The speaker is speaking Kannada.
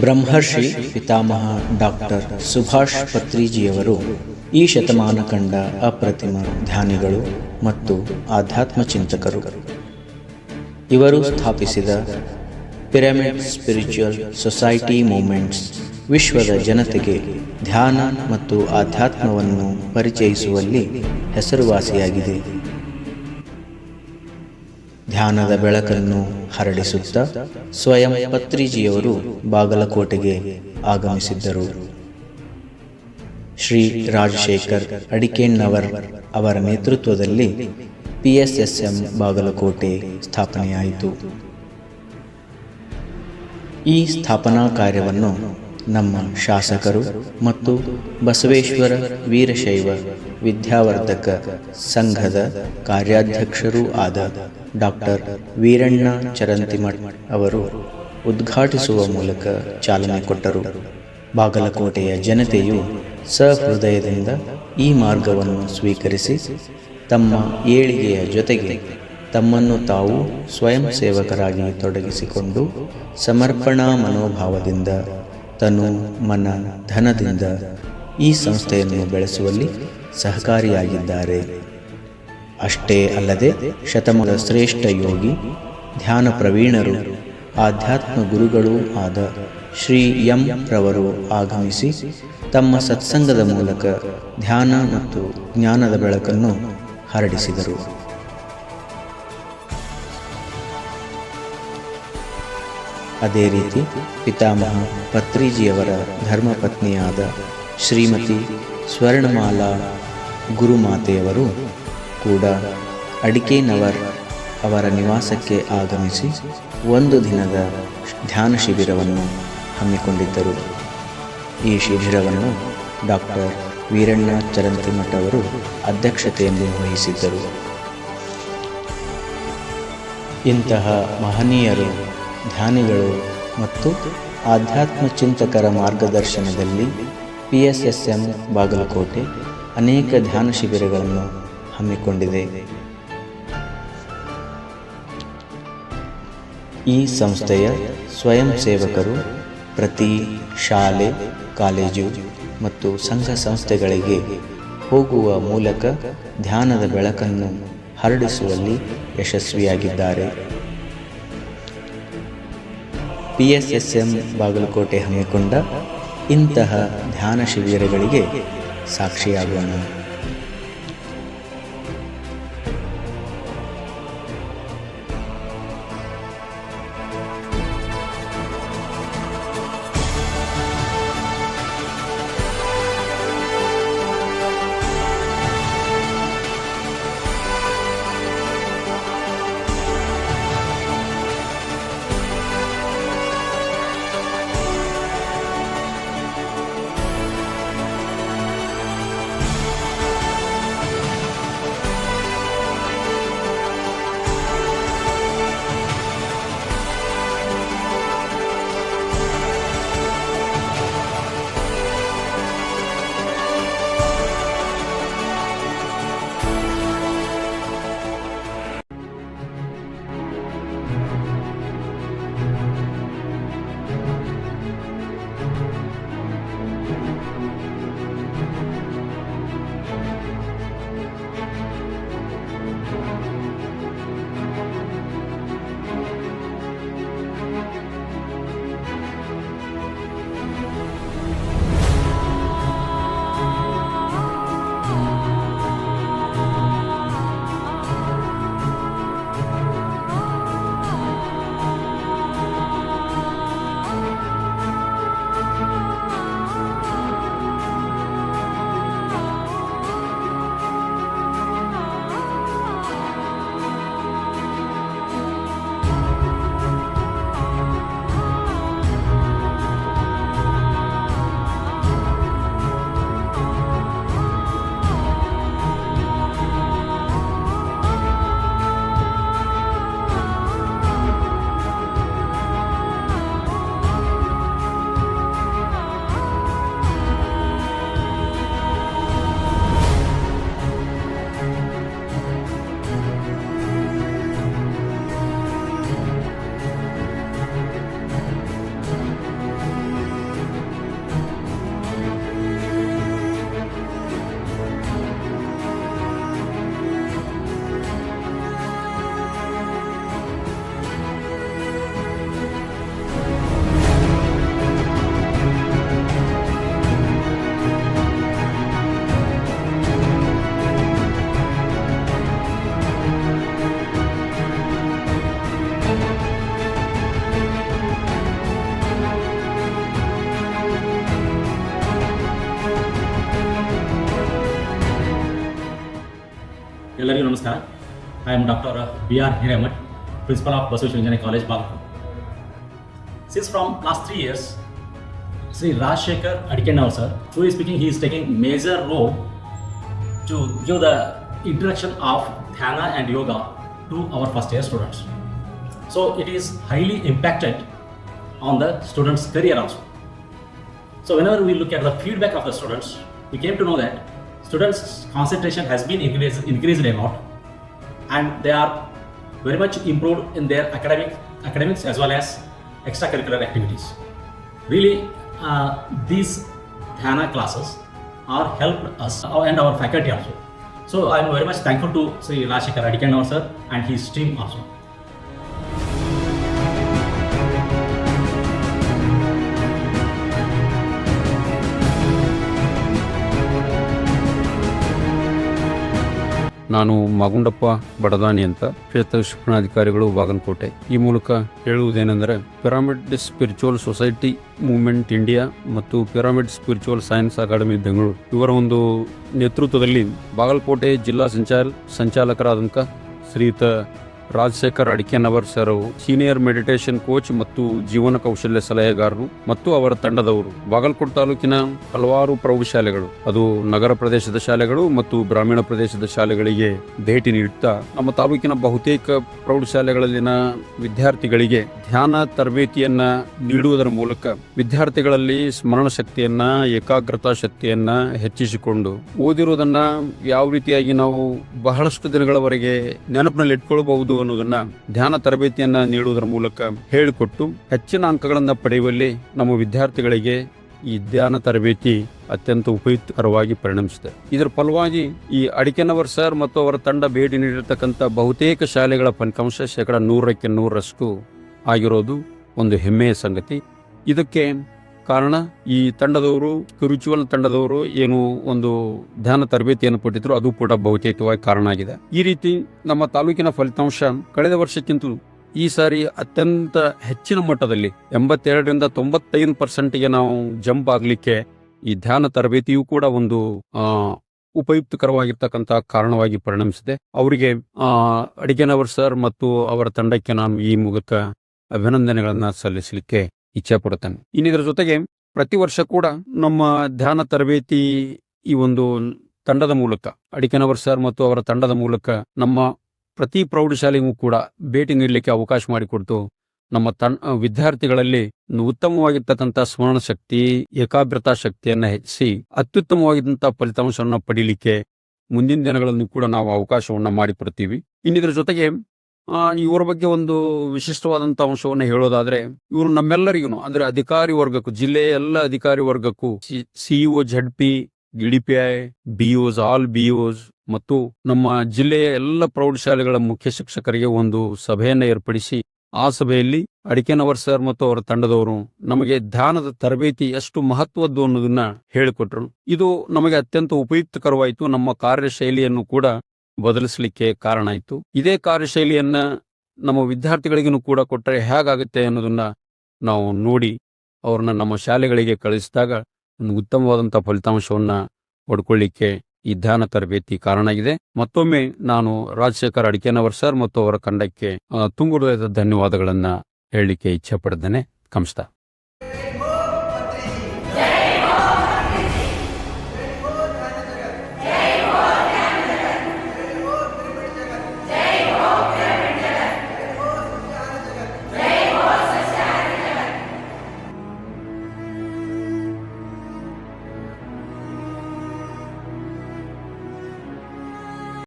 ಬ್ರಹ್ಮರ್ಷಿ ಪಿತಾಮಹ ಡಾಕ್ಟರ್ ಸುಭಾಷ್ ಪತ್ರಿಜಿಯವರು ಈ ಶತಮಾನ ಕಂಡ ಅಪ್ರತಿಮ ಧ್ಯಾನಿಗಳು ಮತ್ತು ಆಧ್ಯಾತ್ಮ ಚಿಂತಕರು. ಇವರು ಸ್ಥಾಪಿಸಿದ ಪಿರಮಿಡ್ ಸ್ಪಿರಿಚುವಲ್ ಸೊಸೈಟಿ ಮೂವ್ಮೆಂಟ್ಸ್ ವಿಶ್ವದ ಜನತೆಗೆ ಧ್ಯಾನ ಮತ್ತು ಆಧ್ಯಾತ್ಮವನ್ನು ಪರಿಚಯಿಸುವಲ್ಲಿ ಹೆಸರುವಾಸಿಯಾಗಿದೆ. ಧ್ಯಾನದ ಬೆಳಕನ್ನು ಹರಡಿಸುತ್ತಾ ಸ್ವಯಂ ಪತ್ರಿಜಿಯವರು ಬಾಗಲಕೋಟೆಗೆ ಆಗಮಿಸಿದ್ದರು. ಶ್ರೀ ರಾಜಶೇಖರ್ ಅಡಿಕೇನ್ನವರ್ ಅವರ ನೇತೃತ್ವದಲ್ಲಿ PSSM ಬಾಗಲಕೋಟೆ ಸ್ಥಾಪನೆಯಾಯಿತು. ಈ ಸ್ಥಾಪನಾ ಕಾರ್ಯವನ್ನು ನಮ್ಮ ಶಾಸಕರು ಮತ್ತು ಬಸವೇಶ್ವರ ವೀರಶೈವ ವಿದ್ಯಾವರ್ಧಕ ಸಂಘದ ಕಾರ್ಯಾಧ್ಯಕ್ಷರೂ ಆದ ಡಾಕ್ಟರ್ ವೀರಣ್ಣ ಚರಂತಿಮಠ್ ಅವರು ಉದ್ಘಾಟಿಸುವ ಮೂಲಕ ಚಾಲನೆ ಕೊಟ್ಟರು. ಬಾಗಲಕೋಟೆಯ ಜನತೆಯು ಸಹೃದಯದಿಂದ ಈ ಮಾರ್ಗವನ್ನು ಸ್ವೀಕರಿಸಿ ತಮ್ಮ ಏಳಿಗೆಯ ಜೊತೆಗೆ ತಮ್ಮನ್ನು ತಾವು ಸ್ವಯಂ ಸೇವಕರಾಗಿ ತೊಡಗಿಸಿಕೊಂಡು ಸಮರ್ಪಣಾ ಮನೋಭಾವದಿಂದ ತನು ಮನ ಧನದಿಂದ ಈ ಸಂಸ್ಥೆಯನ್ನು ಬೆಳೆಸುವಲ್ಲಿ ಸಹಕಾರಿಯಾಗಿದ್ದಾರೆ. ಅಷ್ಟೇ ಅಲ್ಲದೆ ಶತಮಾನದ ಶ್ರೇಷ್ಠ ಯೋಗಿ, ಧ್ಯಾನ ಪ್ರವೀಣರು, ಆಧ್ಯಾತ್ಮ ಗುರುಗಳೂ ಆದ ಶ್ರೀ ಎಂ ರವರು ಆಗಮಿಸಿ ತಮ್ಮ ಸತ್ಸಂಗದ ಮೂಲಕ ಧ್ಯಾನ ಮತ್ತು ಜ್ಞಾನದ ಬೆಳಕನ್ನು ಹರಡಿಸಿದರು. ಅದೇ ರೀತಿ ಪಿತಾಮಹ ಪತ್ರಿಜಿಯವರ ಧರ್ಮಪತ್ನಿಯಾದ ಶ್ರೀಮತಿ ಸ್ವರ್ಣಮಾಲಾ ಗುರುಮಾತೆಯವರು ಕೂಡ ಅಡಿಕೇನವರ್ ಅವರ ನಿವಾಸಕ್ಕೆ ಆಗಮಿಸಿ ಒಂದು ದಿನದ ಧ್ಯಾನ ಶಿಬಿರವನ್ನು ಹಮ್ಮಿಕೊಂಡಿದ್ದರು. ಈ ಶಿಬಿರವನ್ನು ಡಾಕ್ಟರ್ ವೀರಣ್ಣ ಚರಂತಿಮಠ್ ಅವರು ಅಧ್ಯಕ್ಷತೆಯನ್ನು ವಹಿಸಿದ್ದರು. ಇಂತಹ ಮಹನೀಯರು, ಧ್ಯಾನಿಗಳು ಮತ್ತು ಆಧ್ಯಾತ್ಮ ಚಿಂತಕರ ಮಾರ್ಗದರ್ಶನದಲ್ಲಿ PSSM ಬಾಗಲಕೋಟೆ ಅನೇಕ ಧ್ಯಾನ ಶಿಬಿರಗಳನ್ನು ಹಮ್ಮಿಕೊಂಡಿದೆ. ಈ ಸಂಸ್ಥೆಯ ಸ್ವಯಂ ಸೇವಕರು ಪ್ರತಿ ಶಾಲೆ, ಕಾಲೇಜು ಮತ್ತು ಸಂಘ ಸಂಸ್ಥೆಗಳಿಗೆ ಹೋಗುವ ಮೂಲಕ ಧ್ಯಾನದ ಬೆಳಕನ್ನು ಹರಡಿಸುವಲ್ಲಿ ಯಶಸ್ವಿಯಾಗಿದ್ದಾರೆ. PSSM ಬಾಗಲಕೋಟೆ ಹಮ್ಮಿಕೊಂಡ ಇಂತಹ ಧ್ಯಾನ ಶಿಬಿರಗಳಿಗೆ ಸಾಕ್ಷಿಯಾಗೋಣ. Namaskar. I am Dr. B.R. Hiramat, Principal of Basaveshwar Engineering College, Balapur. Since from last 3 years, Sri Rajshekhar Adikannavar sir, truly speaking, he is taking major role to give the introduction of Dhyana and Yoga to our first year students. So it is highly impacted on the students' career also. So whenever we look at the feedback of the students, we came to know that students' concentration has been increased a lot, and they are very much improved in their academics as well as extracurricular activities. Really, these Dhyana classes are helped us and our faculty also. So I am very much thankful to Sri Rajshekhar Adikannavar sir and his team also. ನಾನು ಮಾಗುಂಡಪ್ಪ ಬಡದಾನಿ ಅಂತ ಕ್ಷೇತ್ರ ಶಿಕ್ಷಣಾಧಿಕಾರಿಗಳು ಬಾಗಲಕೋಟೆ. ಈ ಮೂಲಕ ಹೇಳುವುದೇನೆಂದರೆ, pyramid spiritual society movement India ಮತ್ತು pyramid spiritual science academy Bengaluru ಇವರ ಒಂದು ನೇತೃತ್ವದಲ್ಲಿ ಬಾಗಲಕೋಟೆ ಜಿಲ್ಲಾ ಸಂಚಾಲಕರಾದಂಥ Shriyut Rajashekhar Adikenavar sir senior meditation coach ಮತ್ತು ಜೀವನ ಕೌಶಲ್ಯ ಸಲಹೆಗಾರರು ಮತ್ತು ಅವರ ತಂಡದವರು ಬಾಗಲಕೋಟೆ ತಾಲೂಕಿನ ಹಲವಾರು ಪ್ರೌಢಶಾಲೆಗಳು, ಅದು ನಗರ ಪ್ರದೇಶದ ಶಾಲೆಗಳು ಮತ್ತು ಗ್ರಾಮೀಣ ಪ್ರದೇಶದ ಶಾಲೆಗಳಿಗೆ ಭೇಟಿ ನೀಡುತ್ತಾ ನಮ್ಮ ತಾಲೂಕಿನ ಬಹುತೇಕ ಪ್ರೌಢಶಾಲೆಗಳಲ್ಲಿನ ವಿದ್ಯಾರ್ಥಿಗಳಿಗೆ ಧ್ಯಾನ ತರಬೇತಿಯನ್ನ ನೀಡುವುದರ ಮೂಲಕ ವಿದ್ಯಾರ್ಥಿಗಳಲ್ಲಿ ಸ್ಮರಣ ಶಕ್ತಿಯನ್ನ, ಏಕಾಗ್ರತಾ ಶಕ್ತಿಯನ್ನ ಹೆಚ್ಚಿಸಿಕೊಂಡು ಓದಿರುವುದನ್ನ ಯಾವ ರೀತಿಯಾಗಿ ನಾವು ಬಹಳಷ್ಟು ದಿನಗಳವರೆಗೆ ನೆನಪಿನಲ್ಲಿ ಇಟ್ಕೊಳ್ಬಹುದು ಅನ್ನೋದನ್ನ ಧ್ಯಾನ ತರಬೇತಿಯನ್ನ ನೀಡುವುದರ ಮೂಲಕ ಹೇಳಿಕೊಟ್ಟು ಹೆಚ್ಚಿನ ಅಂಕಗಳನ್ನು ಪಡೆಯುವಲ್ಲಿ ನಮ್ಮ ವಿದ್ಯಾರ್ಥಿಗಳಿಗೆ ಈ ಧ್ಯಾನ ತರಬೇತಿ ಅತ್ಯಂತ ಉಪಯುಕ್ತಕರವಾಗಿ ಪರಿಣಮಿಸಿದೆ. ಇದರ ಫಲವಾಗಿ ಈ ಅಡಿಕೆನವರ್ ಸರ್ ಮತ್ತು ಅವರ ತಂಡ ಭೇಟಿ ನೀಡಿರತಕ್ಕಂಥ ಬಹುತೇಕ ಶಾಲೆಗಳ ಫಲಿತಾಂಶ 100% ಆಗಿರೋದು ಒಂದು ಹೆಮ್ಮೆಯ ಸಂಗತಿ. ಇದಕ್ಕೆ ಕಾರಣ ಈ ತಂಡದವರು, ಸ್ಪಿರಿಚುವಲ್ ತಂಡದವರು ಏನು ಒಂದು ಧ್ಯಾನ ತರಬೇತಿಯನ್ನು ಕೊಟ್ಟಿದ್ರು, ಅದು ಕೂಡ ಬಹುತೇಕವಾಗಿ ಕಾರಣ ಆಗಿದೆ. ಈ ರೀತಿ ನಮ್ಮ ತಾಲೂಕಿನ ಫಲಿತಾಂಶ ಕಳೆದ ವರ್ಷಕ್ಕಿಂತ ಈ ಸಾರಿ ಅತ್ಯಂತ ಹೆಚ್ಚಿನ ಮಟ್ಟದಲ್ಲಿ 82ರಿಂದ 95% ನಾವು ಜಂಪ್ ಆಗ್ಲಿಕ್ಕೆ ಈ ಧ್ಯಾನ ತರಬೇತಿಯೂ ಕೂಡ ಒಂದು ಉಪಯುಕ್ತಕರವಾಗಿರ್ತಕ್ಕಂಥ ಕಾರಣವಾಗಿ ಪರಿಣಮಿಸಿದೆ. ಅವರಿಗೆ ಅಡಿಕೆನವರ್ ಸರ್ ಮತ್ತು ಅವರ ತಂಡಕ್ಕೆ ನಾನು ಈ ಮೂಲಕ ಅಭಿನಂದನೆಗಳನ್ನ ಸಲ್ಲಿಸಲಿಕ್ಕೆ ಇಚ್ಛೆ ಪಡುತ್ತೇನೆ. ಇನ್ನಿದರ ಜೊತೆಗೆ ಪ್ರತಿ ವರ್ಷ ಕೂಡ ನಮ್ಮ ಧ್ಯಾನ ತರಬೇತಿ ಈ ಒಂದು ತಂಡದ ಮೂಲಕ, ಅಡಿಕೆನವರ್ ಸರ್ ಮತ್ತು ಅವರ ತಂಡದ ಮೂಲಕ ನಮ್ಮ ಪ್ರತಿ ಪ್ರೌಢಶಾಲೆಗೂ ಕೂಡ ಭೇಟಿ ನೀಡಲಿಕ್ಕೆ ಅವಕಾಶ ಮಾಡಿಕೊಡ್ತು ನಮ್ಮ ವಿದ್ಯಾರ್ಥಿಗಳಲ್ಲಿ ಉತ್ತಮವಾಗಿರ್ತಕ್ಕಂಥ ಸ್ಮರಣ ಶಕ್ತಿ, ಏಕಾಗ್ರತಾ ಶಕ್ತಿಯನ್ನ ಹೆಚ್ಚಿಸಿ ಅತ್ಯುತ್ತಮವಾಗಿದ್ದಂಥ ಫಲಿತಾಂಶವನ್ನು ಪಡೀಲಿಕ್ಕೆ ಮುಂದಿನ ದಿನಗಳಲ್ಲಿ ಕೂಡ ನಾವು ಅವಕಾಶವನ್ನ ಮಾಡಿಕೊಡ್ತೀವಿ. ಇನ್ನಿದ್ರ ಜೊತೆಗೆ ಇವರ ಬಗ್ಗೆ ಒಂದು ವಿಶಿಷ್ಟವಾದಂಥ ಅಂಶವನ್ನು ಹೇಳೋದಾದ್ರೆ, ಇವರು ನಮ್ಮೆಲ್ಲರಿಗೂ ಅಂದ್ರೆ ಅಧಿಕಾರಿ ವರ್ಗಕ್ಕೂ, ಜಿಲ್ಲೆಯ ಎಲ್ಲ ಅಧಿಕಾರಿ ವರ್ಗಕ್ಕೂ, CEO, ZP, DPI, BOs, all BOs ಮತ್ತು ನಮ್ಮ ಜಿಲ್ಲೆಯ ಎಲ್ಲ ಪ್ರೌಢಶಾಲೆಗಳ ಮುಖ್ಯ ಶಿಕ್ಷಕರಿಗೆ ಒಂದು ಸಭೆಯನ್ನು ಏರ್ಪಡಿಸಿ ಆ ಸಭೆಯಲ್ಲಿ ಅಡಿಕೆನವರ್ ಸರ್ ಮತ್ತು ಅವರ ತಂಡದವರು ನಮಗೆ ಧ್ಯಾನದ ತರಬೇತಿ ಎಷ್ಟು ಮಹತ್ವದ್ದು ಅನ್ನೋದನ್ನ ಹೇಳಿಕೊಟ್ರು. ಇದು ನಮಗೆ ಅತ್ಯಂತ ಉಪಯುಕ್ತಕರವಾಯಿತು. ನಮ್ಮ ಕಾರ್ಯಶೈಲಿಯನ್ನು ಕೂಡ ಬದಲಿಸಲಿಕ್ಕೆ ಕಾರಣ ಆಯಿತು. ಇದೇ ಕಾರ್ಯಶೈಲಿಯನ್ನ ನಮ್ಮ ವಿದ್ಯಾರ್ಥಿಗಳಿಗೂ ಕೂಡ ಕೊಟ್ಟರೆ ಹೇಗಾಗುತ್ತೆ ಅನ್ನೋದನ್ನ ನಾವು ನೋಡಿ ಅವ್ರನ್ನ ನಮ್ಮ ಶಾಲೆಗಳಿಗೆ ಕಳಿಸಿದಾಗ ಒಂದು ಉತ್ತಮವಾದಂಥ ಫಲಿತಾಂಶವನ್ನ ಪಡ್ಕೊಳ್ಳಿಕ್ಕೆ ಈ ಧ್ಯಾನ ತರಬೇತಿ ಕಾರಣ ಆಗಿದೆ. ಮತ್ತೊಮ್ಮೆ ನಾನು ರಾಜಶೇಖರ್ ಅಡಿಕೆನವರ್ ಸರ್ ಮತ್ತು ಅವರ ತಂಡಕ್ಕೆ ತುಂಬು ಹೃದಯದ ಧನ್ಯವಾದಗಳನ್ನ ಹೇಳಲಿಕ್ಕೆ ಇಚ್ಛೆ ಪಡ್ತೇನೆ. ನಮಸ್ಕಾರ.